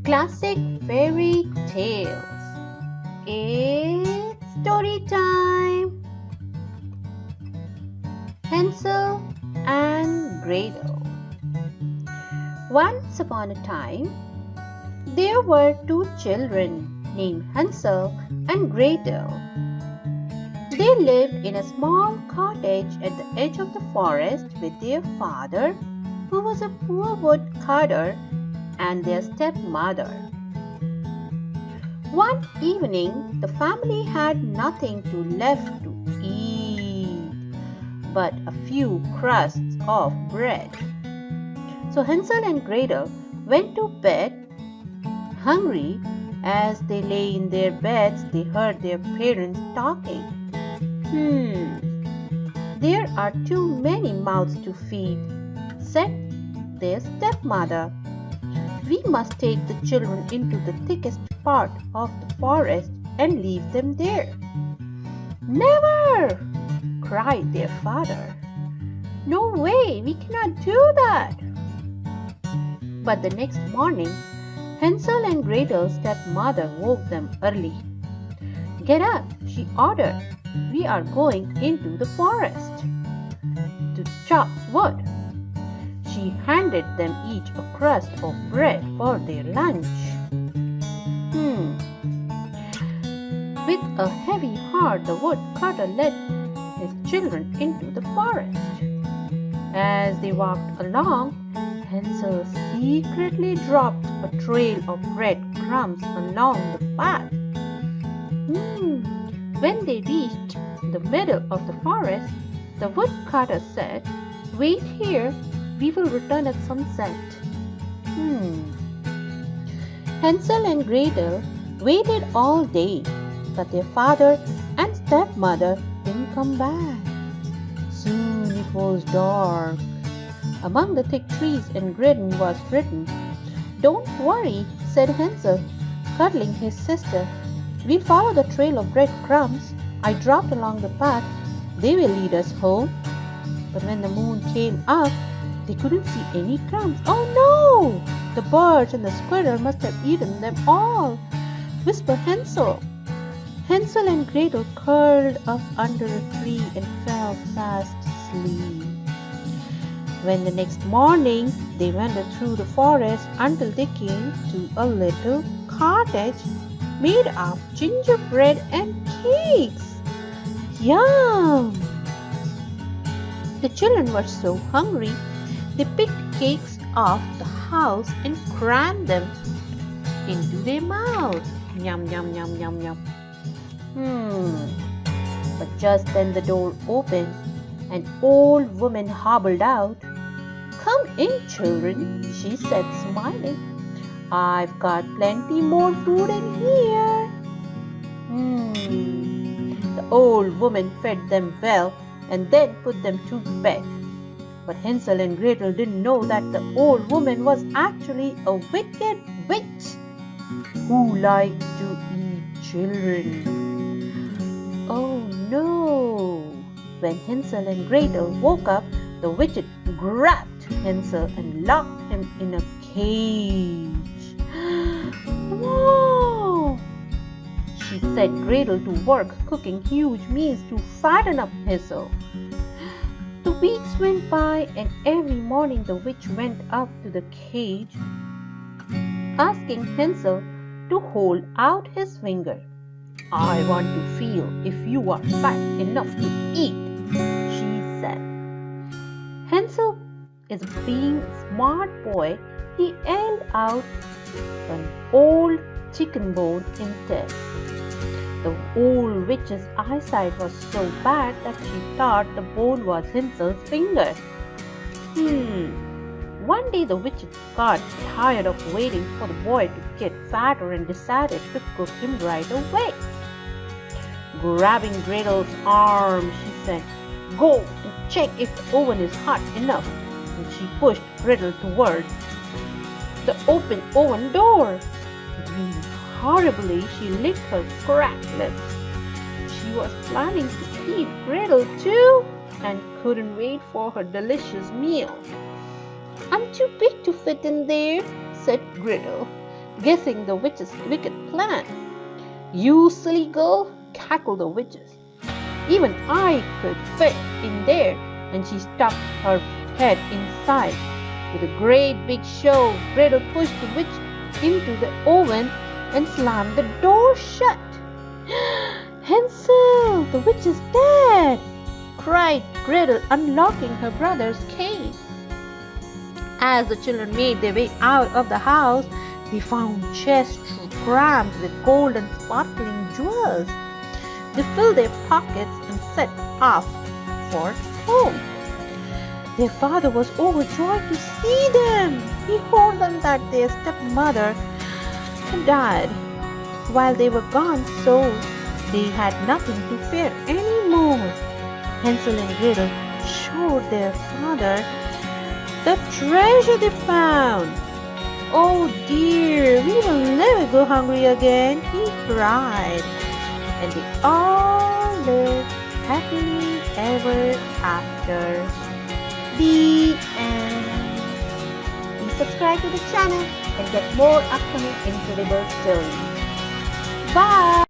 Classic fairy tales. It's story time. Hansel and Gretel. Once upon a time, there were two children named Hansel and Gretel. They lived in a small cottage at the edge of the forest with their father, who was a poor woodcutter, and their stepmother. One evening, the family had nothing left to eat but a few crusts of bread. So Hansel and Gretel went to bed hungry. As they lay in their beds, they heard their parents talking. There are too many mouths to feed, said their stepmother. We must take the children into the thickest part of the forest and leave them there. Never! Cried their father. No way, we cannot do that. But the next morning, Hansel and Gretel's stepmother woke them early. Get up, she ordered. We are going into the forest to chop wood. She handed them each a crust of bread for their lunch. With a heavy heart, the woodcutter led his children into the forest. As they walked along, Hansel secretly dropped a trail of breadcrumbs along the path. When they reached the middle of the forest, the woodcutter said, "Wait here, we will return at sunset." Hansel and Gretel waited all day, but their father and stepmother didn't come back. Soon it was dark. Among the thick trees in Britain was written, "Don't worry," said Hansel, cuddling his sister. "We'll follow the trail of breadcrumbs I dropped along the path. They will lead us home." But when the moon came up, they couldn't see any crumbs. "Oh no! The birds and the squirrel must have eaten them all," whispered Hansel. Hansel and Gretel curled up under a tree and fell fast asleep. When the next morning they wandered through the forest until they came to a little cottage made of gingerbread and cakes. Yum! The children were so hungry, they picked cakes off the house and crammed them into their mouths. Yum, yum, yum, yum, yum. But just then the door opened. An old woman hobbled out. "Come in, children," she said, smiling. "I've got plenty more food in here." The old woman fed them well and then put them to bed. But Hansel and Gretel didn't know that the old woman was actually a wicked witch who liked to eat children. Oh no! When Hansel and Gretel woke up, the witch grabbed Hansel and locked him in a cage. Whoa! She set Gretel to work cooking huge meals to fatten up Hansel. The weeks went by, and every morning the witch went up to the cage, asking Hansel to hold out his finger. "I want to feel if you are fat enough to eat," she said. Hansel is being a smart boy. He held out an old chicken bone instead. The old witch's eyesight was so bad that she thought the bone was Hansel's finger. One day the witch got tired of waiting for the boy to get fatter and decided to cook him right away. Grabbing Gretel's arm, she said, "Go and check if the oven is hot enough." And she pushed Gretel towards the open oven door. Breathing horribly, she licked her cracked lips. She was planning to eat Gretel too and couldn't wait for her delicious meal. "I'm too big to fit in there," said Gretel. guessing the witch's wicked plan. "You silly girl," cackled the witches. "Even I could fit in there." And she stuck her head inside. With a great big show, Gretel pushed the witch into the oven and slammed the door shut. "Hansel, the witch is dead!" cried Gretel, unlocking her brother's cave. As the children made their way out of the house, they found chests crammed with gold and sparkling jewels. They filled their pockets and set off for home. Their father was overjoyed to see them. He told them that their stepmother had died while they were gone, so they had nothing to fear anymore. Hansel and Gretel showed their father the treasure they found. "Oh dear, we will never go hungry again," he cried. And they all lived happily ever after. The end. Please subscribe to the channel and get more upcoming incredible stories. Bye!